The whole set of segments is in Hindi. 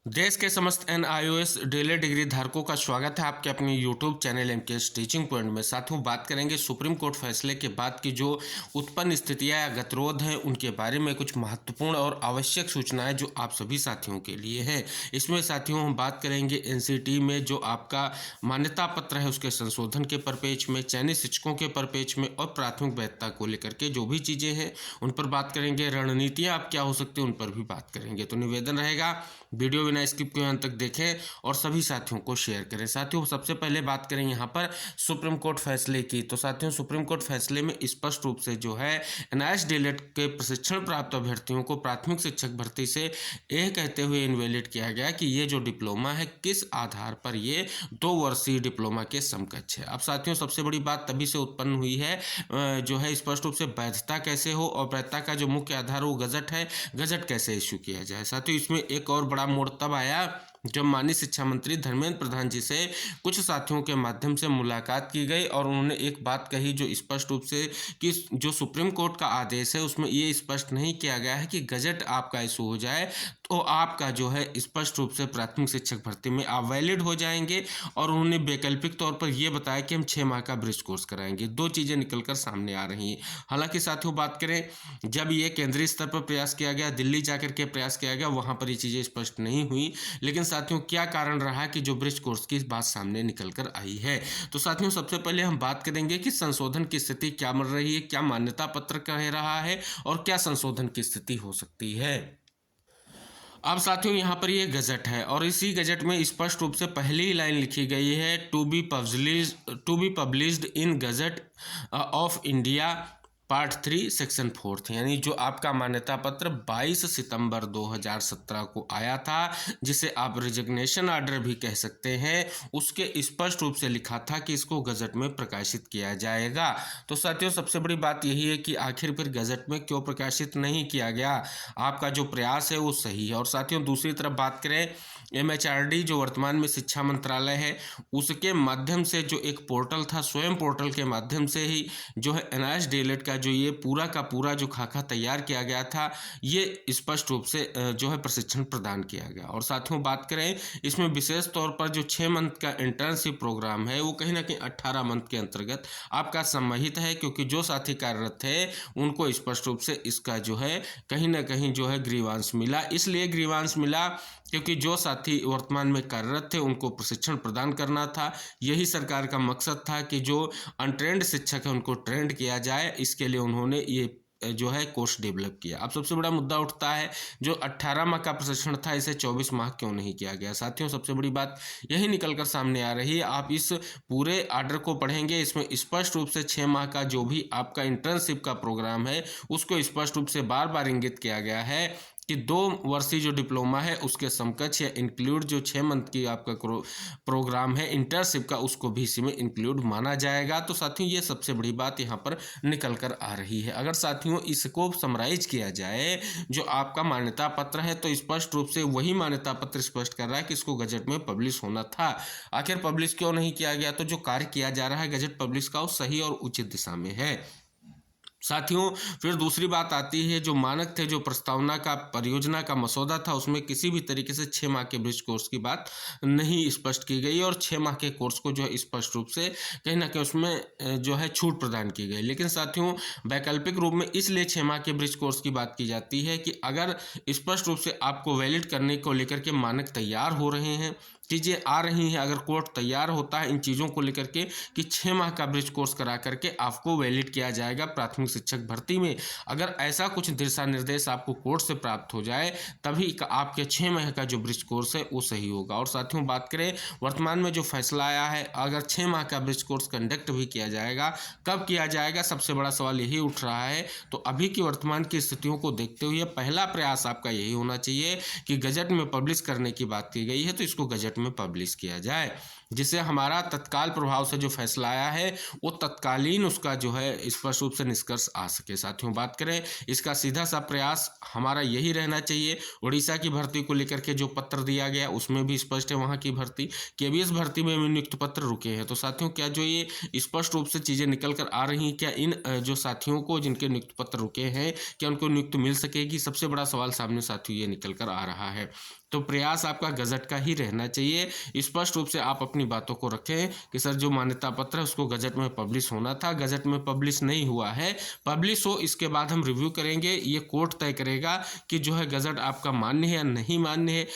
देश के समस्त एनआईओएस डेली डिग्री धारकों का स्वागत है आपके अपने YouTube channel MKS teaching point में। साथियों, बात करेंगे सुप्रीम कोर्ट फैसले के बाद की जो उत्पन्न स्थितियां या गतिरोध हैं उनके बारे में। कुछ महत्वपूर्ण और आवश्यक सूचनाएं जो आप सभी साथियों के लिए हैं। इसमें साथियों हम बात करेंगे एनसीटी में जो आपका मान्यता पत्र है उसके संशोधन के परपेच में, चयनित शिक्षकों के परपेच में और प्राथमिक वैधता को लेकर के जो भी चीज़ें हैं उन पर बात करेंगे। रणनीतियाँ आप क्या हो सकती है उन पर भी बात करेंगे। तो निवेदन रहेगा वीडियो बिना स्किप किए अंत तक देखें और सभी साथियों को शेयर करें। साथियों, सबसे पहले बात करें यहाँ पर सुप्रीम कोर्ट फैसले की। तो साथियों, सुप्रीम कोर्ट फैसले में स्पष्ट रूप से जो है एनआईएएस डीएलएड के प्रशिक्षण प्राप्त अभ्यर्थियों को प्राथमिक शिक्षक भर्ती से यह कहते हुए इनवैलिड किया गया कि ये जो डिप्लोमा है किस आधार पर ये 2 वर्षीय डिप्लोमा के समकक्ष है। अब साथियों, सबसे बड़ी बात तभी से उत्पन्न हुई है जो है स्पष्ट रूप से वैधता कैसे हो और वैधता का जो मुख्य आधार वो गजट है, गजट कैसे इश्यू किया जाए। साथियों, इसमें एक और बड़ा मोड़ तब आया जब माननीय शिक्षा मंत्री धर्मेंद्र प्रधान जी से कुछ साथियों के माध्यम से मुलाकात की गई और उन्होंने एक बात कही जो स्पष्ट रूप से कि जो सुप्रीम कोर्ट का आदेश है उसमें ये स्पष्ट नहीं किया गया है कि गजट आपका इशू हो जाए तो आपका जो है स्पष्ट रूप से प्राथमिक शिक्षक भर्ती में आप वैलिड हो जाएंगे। और उन्होंने वैकल्पिक तौर पर यह बताया कि हम 6 माह का ब्रिज कोर्स कराएंगे। 2 चीज़ें निकलकर सामने आ रही हैं। हालांकि साथियों, बात करें जब ये केंद्रीय स्तर पर प्रयास किया गया, दिल्ली जाकर के प्रयास किया गया, वहाँ पर ये चीज़ें स्पष्ट नहीं हुई। लेकिन साथियों, क्या कारण रहा कि जो ब्रिज कोर्स की बात सामने निकल कर आई है। तो साथियों, सबसे पहले हम बात करेंगे कि संशोधन की स्थिति क्या मिल रही है, क्या मान्यता पत्र कह रहा है और क्या संशोधन की स्थिति हो सकती है। अब साथियों, यहाँ पर ये गजट है और इसी गजट में स्पष्ट रूप से पहली लाइन लिखी गई है to be published in gazette of India part 3 section 4, यानी जो आपका मान्यता पत्र 22 सितंबर 2017 को आया था, जिसे आप रिजिग्नेशन ऑर्डर भी कह सकते हैं, उसके स्पष्ट रूप से लिखा था कि इसको गजट में प्रकाशित किया जाएगा। तो साथियों, सबसे बड़ी बात यही है कि आखिर फिर गजट में क्यों प्रकाशित नहीं किया गया। आपका जो प्रयास है वो सही है। और साथियों, दूसरी तरफ बात करें एमएचआरडी जो वर्तमान में शिक्षा मंत्रालय है उसके माध्यम से जो एक पोर्टल था, स्वयं पोर्टल के माध्यम से ही जो है एनआईएएस डीएलएड का जो ये पूरा का पूरा जो खाका तैयार किया गया था ये स्पष्ट रूप से जो है प्रशिक्षण प्रदान किया गया। और साथियों, बात करें इसमें विशेष तौर पर जो 6 मंथ का इंटर्नशिप प्रोग्राम है वो कहीं ना कहीं 18 मंथ के अंतर्गत आपका समाहित है, क्योंकि जो साथी कार्यरत थे उनको स्पष्ट रूप से इसका जो है कहीं ना कहीं जो है ग्रीवांस मिला। इसलिए ग्रीवांस मिला क्योंकि जो साथी वर्तमान में कार्यरत थे उनको प्रशिक्षण प्रदान करना था। यही सरकार का मकसद था कि जो अनट्रेंड शिक्षक है उनको ट्रेंड किया जाए। इसके लिए उन्होंने ये जो है कोर्स डेवलप किया। अब सबसे बड़ा मुद्दा उठता है जो 18 माह का प्रशिक्षण था इसे 24 माह क्यों नहीं किया गया। साथियों, सबसे बड़ी बात यही निकलकर सामने आ रही है। आप इस पूरे आर्डर को पढ़ेंगे, इसमें स्पष्ट रूप से 6 माह का जो भी आपका इंटर्नशिप का प्रोग्राम है उसको स्पष्ट रूप से बार बार इंगित किया गया है कि 2 वर्षीय जो डिप्लोमा है उसके समकक्ष या इंक्लूड जो 6 मंथ की आपका प्रोग्राम है इंटर्नशिप का उसको भी इसी में इंक्लूड माना जाएगा। तो साथियों, ये सबसे बड़ी बात यहाँ पर निकल कर आ रही है। अगर साथियों इसको समराइज किया जाए जो आपका मान्यता पत्र है तो स्पष्ट रूप से वही मान्यता पत्र स्पष्ट कर रहा है कि इसको गजट में पब्लिश होना था। आखिर पब्लिश क्यों नहीं किया गया। तो जो कार्य किया जा रहा है गजट पब्लिश का वो सही और उचित दिशा में है। साथियों, फिर दूसरी बात आती है जो मानक थे, जो प्रस्तावना का परियोजना का मसौदा था उसमें किसी भी तरीके से 6 माह के ब्रिज कोर्स की बात नहीं स्पष्ट की गई और 6 माह के कोर्स को जो है स्पष्ट रूप से कहीं ना कहीं उसमें जो है छूट प्रदान की गई। लेकिन साथियों, वैकल्पिक रूप में इसलिए 6 माह के ब्रिज कोर्स की बात की जाती है कि अगर स्पष्ट रूप से आपको वैलिड करने को लेकर के मानक तैयार हो रहे हैं, चीज़ें आ रही हैं, अगर कोर्ट तैयार होता है इन चीज़ों को लेकर के कि 6 माह का ब्रिज कोर्स करा करके आपको वैलिड किया जाएगा प्राथमिक शिक्षक भर्ती में, अगर ऐसा कुछ दिशा निर्देश आपको कोर्ट से प्राप्त हो जाए तभी आपके 6 माह का जो ब्रिज कोर्स है वो सही होगा। और साथियों, बात करें वर्तमान में जो फैसला आया है, अगर 6 माह का ब्रिज कोर्स कंडक्ट भी किया जाएगा, कब किया जाएगा, सबसे बड़ा सवाल यही उठ रहा है। तो अभी की वर्तमान की स्थितियों को देखते हुए पहला प्रयास आपका यही होना चाहिए कि गजट में पब्लिश करने की बात की गई है तो इसको गजट में पब्लिश किया जाए। जिसे हमारा तत्काल प्रभाव से जो फैसला आया है वो तत्कालीन उसका जो है स्पष्ट रूप से निष्कर्ष आ सके। साथियों, बात करें इसका सीधा सा प्रयास हमारा यही रहना चाहिए। उड़ीसा की भर्ती को लेकर के जो पत्र दिया गया उसमें भी स्पष्ट है वहाँ की भर्ती, केबीएस भर्ती में नियुक्त पत्र रुके हैं। तो साथियों, क्या जो ये स्पष्ट रूप से चीज़ें निकल कर आ रही हैं, क्या इन जो साथियों को जिनके नियुक्त पत्र रुके हैं क्या उनको नियुक्त मिल सकेगी? सबसे बड़ा सवाल सामने साथियों ये निकल कर आ रहा है। तो प्रयास आपका गजट का ही रहना चाहिए। स्पष्ट रूप से आप अपनी बातों को रखें कि सर जो मान्यता पत्र है उसको गजट में पब्लिश होना था, गजट में पब्लिश नहीं हुआ है, पब्लिश हो इसके बाद हम रिव्यू करेंगे। ये कोर्ट तय करेगा कि जो है गजट आपका मान्य है या नहीं मान्य है।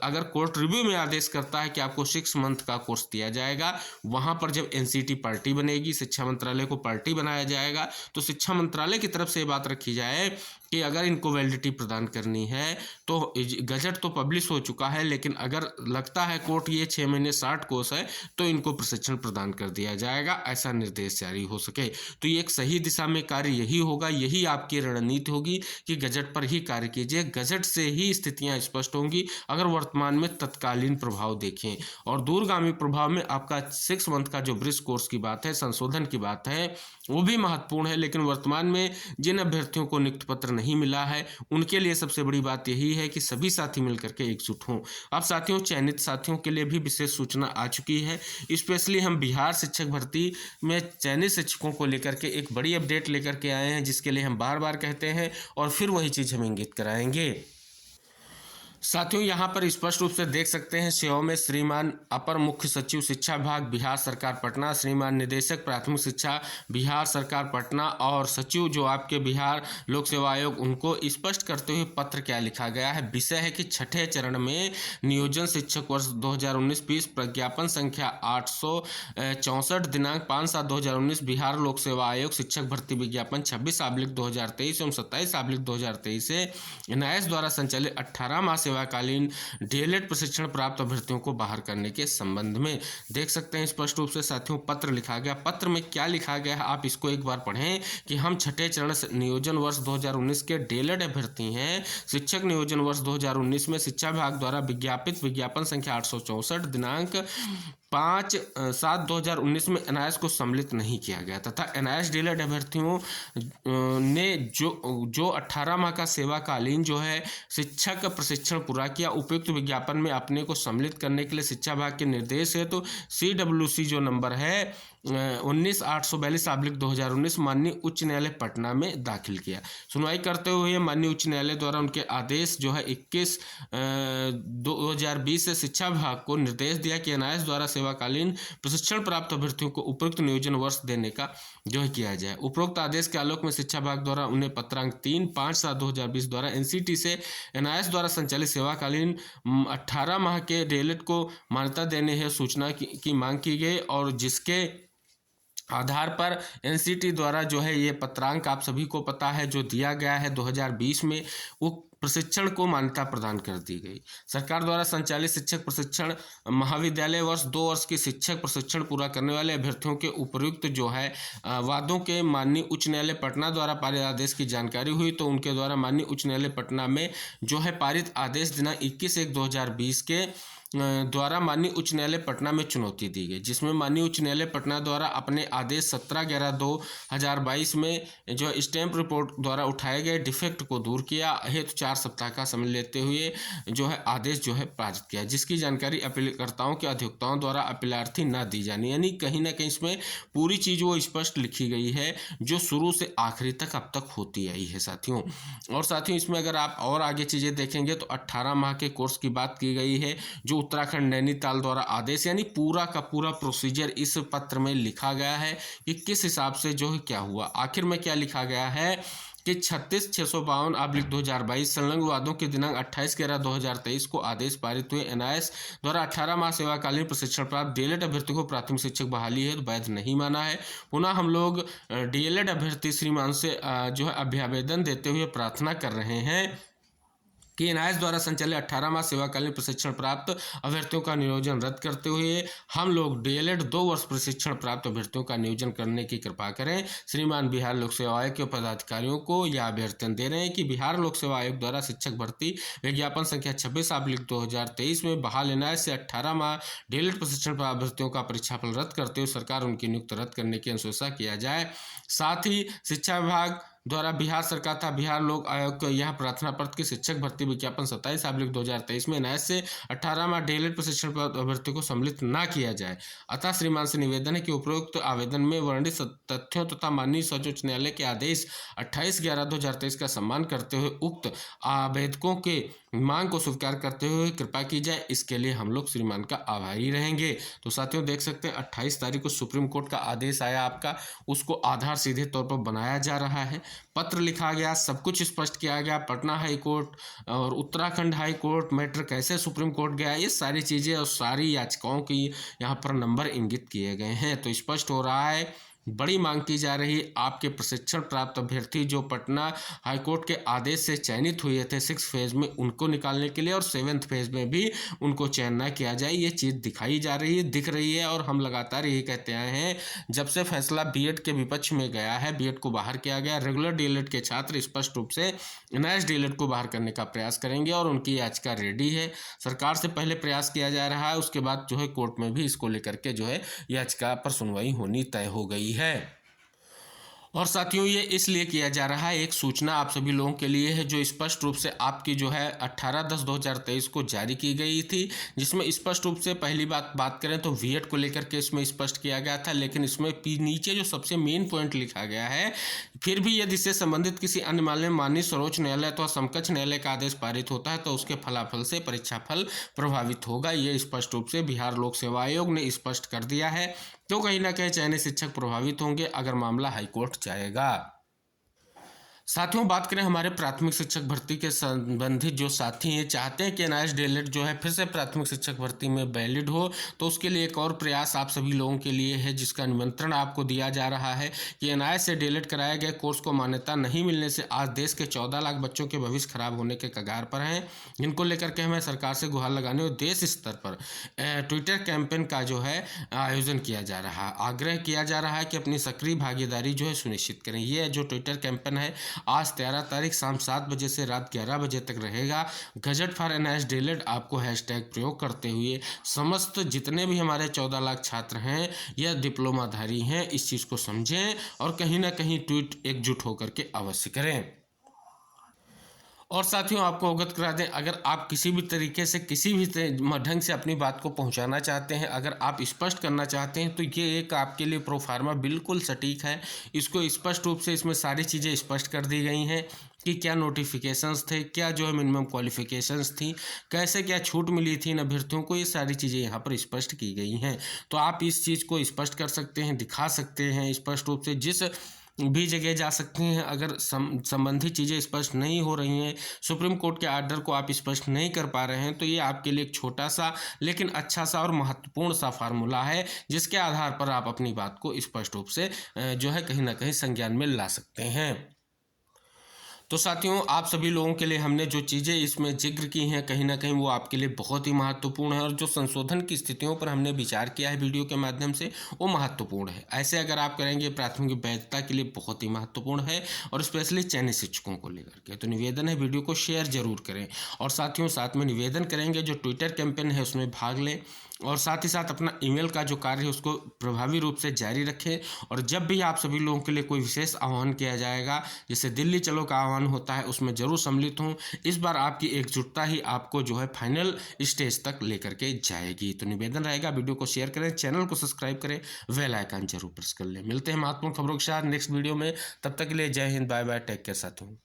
अगर कोर्ट रिव्यू में आदेश करता है कि आपको 6 मंथ का कोर्स दिया जाएगा, वहाँ पर जब एनसीटी पार्टी बनेगी, शिक्षा मंत्रालय को पार्टी बनाया जाएगा, तो शिक्षा मंत्रालय की तरफ से ये बात रखी जाए कि अगर इनको वैलिडिटी प्रदान करनी है तो गजट तो पब्लिश हो चुका है, लेकिन अगर लगता है कोर्ट ये 6 महीने 60 कोर्स है तो इनको प्रशिक्षण प्रदान कर दिया जाएगा, ऐसा निर्देश जारी हो सके। तो ये एक सही दिशा में कार्य यही होगा, यही आपकी रणनीति होगी कि गजट पर ही कार्य कीजिए। गजट से ही स्थितियां स्पष्ट होंगी। अगर वर्तमान में तत्कालीन प्रभाव देखें और दूरगामी प्रभाव में आपका 6 मंथ का जो ब्रिज कोर्स की बात है, संशोधन की बात है, वो भी महत्वपूर्ण है। लेकिन वर्तमान में जिन अभ्यर्थियों को नियुक्त पत्र नहीं मिला है उनके लिए सबसे बड़ी बात यही है कि सभी साथी मिलकर के एकजुट हों। अब साथियों, चयनित साथियों के लिए भी विशेष सूचना आ चुकी है। स्पेशली हम बिहार शिक्षक भर्ती में चयनित शिक्षकों को लेकर के एक बड़ी अपडेट लेकर के आए हैं, जिसके लिए हम बार बार कहते हैं और फिर वही चीज़ हम इंगित कराएंगे। साथियों, यहाँ पर स्पष्ट रूप से देख सकते हैं सेवा में श्रीमान अपर मुख्य सचिव शिक्षा विभाग बिहार सरकार पटना, श्रीमान निदेशक प्राथमिक शिक्षा बिहार सरकार पटना और सचिव जो आपके बिहार लोक सेवा आयोग, उनको स्पष्ट करते हुए पत्र क्या लिखा गया है। विषय है कि छठे चरण में नियोजन शिक्षक वर्ष 2019-20 प्रज्ञापन संख्या 864 दिनांक 5/7/2019 बिहार लोक सेवा आयोग शिक्षक भर्ती विज्ञापन 26/2023 एवं 27/2023 से एनआईएस द्वारा संचालित 18 माह सेवाकालीन डीएलएड प्रशिक्षण प्राप्त अभ्यर्थियों को बाहर करने के संबंध में देख सकते हैं स्पष्ट रूप से साथियों पत्र लिखा गया। पत्र में क्या लिखा गया है आप इसको एक बार पढ़ें कि हम छठे चरण नियोजन वर्ष 2019 के डीएलएड अभ्यर्थी हैं। शिक्षक नियोजन वर्ष 2019 में शिक्षा विभाग द्वारा विज्ञापित विज्ञापन संख्या 864 दिनांक 5/7/2019 में एनआईएस को सम्मिलित नहीं किया गया तथा एनआईएस डीएलएड अभ्यर्थियों ने जो 18 माह का सेवाकालीन जो है शिक्षक प्रशिक्षण पूरा किया, उपयुक्त विज्ञापन में अपने को सम्मिलित करने के लिए शिक्षा विभाग के निर्देश है तो CWC जो नंबर है 19/842/2019 माननीय उच्च न्यायालय पटना में दाखिल किया। सुनवाई करते हुए माननीय उच्च न्यायालय द्वारा उनके आदेश जो है 21/2020 से शिक्षा विभाग को निर्देश दिया कि एनआईएस द्वारा सेवाकालीन प्रशिक्षण प्राप्त अभ्यर्थियों को उपयुक्त नियोजन वर्ष देने का जो है किया जाए। उपरोक्त आदेश के आलोक में शिक्षा विभाग द्वारा उन्हें पत्रांक 3/5/2020 द्वारा एनसीटी से एनआईएस द्वारा संचालित सेवाकालीन 18 माह के डीएलएड को मान्यता देने है सूचना की मांग की गई और जिसके आधार पर एनसीटी द्वारा जो है ये पत्रांक आप सभी को पता है जो दिया गया है 2020 में वो प्रशिक्षण को मान्यता प्रदान कर दी गई। सरकार द्वारा संचालित शिक्षक प्रशिक्षण महाविद्यालय वर्ष 2 वर्ष की शिक्षक प्रशिक्षण पूरा करने वाले अभ्यर्थियों के उपयुक्त जो है वादों के माननीय उच्च न्यायालय पटना द्वारा पारित आदेश की जानकारी हुई तो उनके द्वारा माननीय उच्च न्यायालय पटना में जो है पारित आदेश दिनांक 21/1/2020 के द्वारा माननीय उच्च न्यायालय पटना में चुनौती दी गई, जिसमें माननीय उच्च न्यायालय पटना द्वारा अपने आदेश 17/11/2022 में जो स्टैंप रिपोर्ट द्वारा उठाए गए डिफेक्ट को दूर किया हेतु 4 सप्ताह का समय लेते हुए जो है आदेश जो है पारित किया, जिसकी जानकारी अपीलकर्ताओं के अधिवक्ताओं द्वारा अपीलार्थी न दी जानी। यानी कहीं ना कहीं इसमें पूरी चीज़ वो स्पष्ट लिखी गई है जो शुरू से आखिरी तक अब तक होती आई है साथियों। और साथियों इसमें अगर आप और आगे चीज़ें देखेंगे तो 18 माह के कोर्स की बात की गई है जो उत्तराखंड नैनीताल द्वारा आदेश, यानी पूरा का पूरा प्रोसीजर इस पत्र में लिखा गया है कि किस हिसाब से जो है क्या हुआ। आखिर में क्या लिखा गया है कि 36/652/2022 संलग्न वादों के दिनांक 28/11/2023 को आदेश पारित हुए। एनआईएस द्वारा 18 माह सेवाकालीन प्रशिक्षण प्राप्त डीएलएड अभ्यर्थी को प्राथमिक शिक्षक बहाली है तो वैध नहीं माना है। पुनः हम लोग डीएलएड अभ्यर्थी श्रीमान से जो है अभ्यावेदन देते हुए प्रार्थना कर रहे हैं कि एनआईएस द्वारा संचालित 18 माह सेवाकालीन प्रशिक्षण प्राप्त अभ्यर्थियों का नियोजन रद्द करते हुए हम लोग डीएलएड 2 वर्ष प्रशिक्षण प्राप्त अभ्यर्थियों का नियोजन करने की कृपा करें। श्रीमान बिहार लोक सेवा आयोग के पदाधिकारियों को यह अभ्यर्थन दे रहे हैं कि बिहार लोक सेवा आयोग द्वारा शिक्षक भर्ती विज्ञापन संख्या 26/2023 में बहाल एनआईएस से 18 माह डीएलएड प्रशिक्षण प्राप्त अभ्यर्थियों का परीक्षाफल रद्द करते हुए सरकार उनकी नियुक्ति रद्द करने की अनुशंसा किया जाए। साथ ही शिक्षा विभाग द्वारा बिहार सरकार तथा बिहार लोक आयोग को यह प्रार्थना पत्र की शिक्षक भर्ती विज्ञापन 27/2023 में एनआईएस से 18 माह डीएलएड प्रशिक्षण प्राप्त अभ्यर्थियों को सम्मिलित न किया जाए। अतः श्रीमान से निवेदन है कि उपरोक्त आवेदन में वर्णित तथ्यों तथा माननीय सर्वोच्च न्यायालय के आदेश 28/11/2023 का सम्मान करते हुए उक्त आवेदकों के मांग को स्वीकार करते हुए कृपा की जाए। इसके लिए हम लोग श्रीमान का आभारी रहेंगे। तो साथियों देख सकते हैं 28 तारीख को सुप्रीम कोर्ट का आदेश आया आपका, उसको आधार सीधे तौर पर बनाया जा रहा है, पत्र लिखा गया, सब कुछ स्पष्ट किया गया। पटना हाई कोर्ट और उत्तराखंड हाई कोर्ट मैटर कैसे सुप्रीम कोर्ट गया, ये सारी चीज़ें और सारी याचिकाओं की यहाँ पर नंबर इंगित किए गए हैं। तो स्पष्ट हो रहा है, बड़ी मांग की जा रही है आपके प्रशिक्षण प्राप्त अभ्यर्थी जो पटना हाईकोर्ट के आदेश से चयनित हुए थे 6 फेज में, उनको निकालने के लिए और 7th फेज में भी उनको चयन न किया जाए। ये चीज़ दिखाई जा रही है, दिख रही है और हम लगातार यही कहते आए हैं जब से फैसला बीएड के विपक्ष में गया है, बीएड को बाहर किया गया, रेगुलर डीएलएड के छात्र स्पष्ट रूप से एनआईएस डीएलएड को बाहर करने का प्रयास करेंगे और उनकी याचिका रेडी है। सरकार से पहले प्रयास किया जा रहा है, उसके बाद जो है कोर्ट में भी इसको लेकर के जो है याचिका पर सुनवाई होनी तय हो गई है। और साथियों ये इसलिए किया जा रहा है, एक सूचना आप सभी लोगों के लिए है जो स्पष्ट रूप से आपकी जो है 18/10/2023 को जारी की गई थी, जिसमें स्पष्ट रूप से पहली बात करें तो बीएड को लेकर के इसमें स्पष्ट किया गया था। लेकिन इसमें नीचे जो सबसे मेन पॉइंट लिखा गया है, फिर भी यदि इससे संबंधित किसी अन्य मामले में माननीय सर्वोच्च न्यायालय अथवा समकक्ष न्यायालय का आदेश पारित होता है तो उसके फलाफल से परीक्षाफल प्रभावित होगा। ये स्पष्ट रूप से बिहार लोक सेवा आयोग ने स्पष्ट कर दिया है। तो कहीं ना कहीं चयनित शिक्षक प्रभावित होंगे अगर मामला हाईकोर्ट जाएगा। साथियों बात करें हमारे प्राथमिक शिक्षक भर्ती के संबंधित जो साथी हैं चाहते हैं कि एनआईएस डीएलएड जो है फिर से प्राथमिक शिक्षक भर्ती में वैलिड हो, तो उसके लिए एक और प्रयास आप सभी लोगों के लिए है जिसका निमंत्रण आपको दिया जा रहा है कि एनआईएस से डीएलएड कराए गए कोर्स को मान्यता नहीं मिलने से आज देश के 14 लाख बच्चों के भविष्य खराब होने के कगार पर हैं, जिनको लेकर के हमें सरकार से गुहार लगाने और देश स्तर पर ट्विटर कैंपेन का जो है आयोजन किया जा रहा है। आग्रह किया जा रहा है कि अपनी सक्रिय भागीदारी जो है सुनिश्चित करें। ये जो ट्विटर कैंपेन है आज 13 तारीख शाम 7 बजे से रात 11 बजे तक रहेगा। गजट फॉर एनआईएस डीएलएड आपको हैशटैग प्रयोग करते हुए समस्त जितने भी हमारे 14 लाख छात्र हैं या डिप्लोमाधारी हैं इस चीज़ को समझें और कहीं ना कहीं ट्वीट एकजुट होकर के अवश्य करें। और साथियों आपको अवगत करा दें, अगर आप किसी भी तरीके से किसी भी ढंग से अपनी बात को पहुंचाना चाहते हैं, अगर आप स्पष्ट करना चाहते हैं तो ये एक आपके लिए प्रोफार्मा बिल्कुल सटीक है। इसको स्पष्ट रूप से इसमें सारी चीज़ें स्पष्ट कर दी गई हैं कि क्या नोटिफिकेशंस थे, क्या जो है मिनिमम क्वालिफिकेशंस थी, कैसे क्या छूट मिली थी इन अभ्यर्थियों को, ये सारी चीज़ें यहाँ पर स्पष्ट की गई हैं। तो आप इस चीज़ को स्पष्ट कर सकते हैं, दिखा सकते हैं स्पष्ट रूप से, जिस भी जगह जा सकती हैं। अगर संबंधित चीज़ें स्पष्ट नहीं हो रही हैं, सुप्रीम कोर्ट के आर्डर को आप स्पष्ट नहीं कर पा रहे हैं, तो ये आपके लिए एक छोटा सा लेकिन अच्छा सा और महत्वपूर्ण सा फार्मूला है जिसके आधार पर आप अपनी बात को स्पष्ट रूप से जो है कहीं ना कहीं संज्ञान में ला सकते हैं। तो साथियों आप सभी लोगों के लिए हमने जो चीज़ें इसमें जिक्र की हैं कहीं ना कहीं वो आपके लिए बहुत ही महत्वपूर्ण है और जो संशोधन की स्थितियों पर हमने विचार किया है वीडियो के माध्यम से वो महत्वपूर्ण है। ऐसे अगर आप करेंगे प्राथमिक वैधता के लिए बहुत ही महत्वपूर्ण है और स्पेशली चयनित शिक्षकों को लेकर के। तो निवेदन है वीडियो को शेयर जरूर करें और साथियों साथ में निवेदन करेंगे जो ट्विटर कैंपेन है उसमें भाग लें और साथ ही साथ अपना ईमेल का जो कार्य है उसको प्रभावी रूप से जारी रखें। और जब भी आप सभी लोगों के लिए कोई विशेष आह्वान किया जाएगा, जैसे दिल्ली चलो का आह्वान होता है, उसमें जरूर सम्मिलित हों। इस बार आपकी एकजुटता ही आपको जो है फाइनल स्टेज तक लेकर के जाएगी। तो निवेदन रहेगा वीडियो को शेयर करें, चैनल को सब्सक्राइब करें, बेल आइकन जरूर प्रेस कर लें। मिलते हैं महत्वपूर्ण खबरों के साथ नेक्स्ट वीडियो में, तब तक के लिए जय हिंद, बाय बाय, टेक केयर साथियों।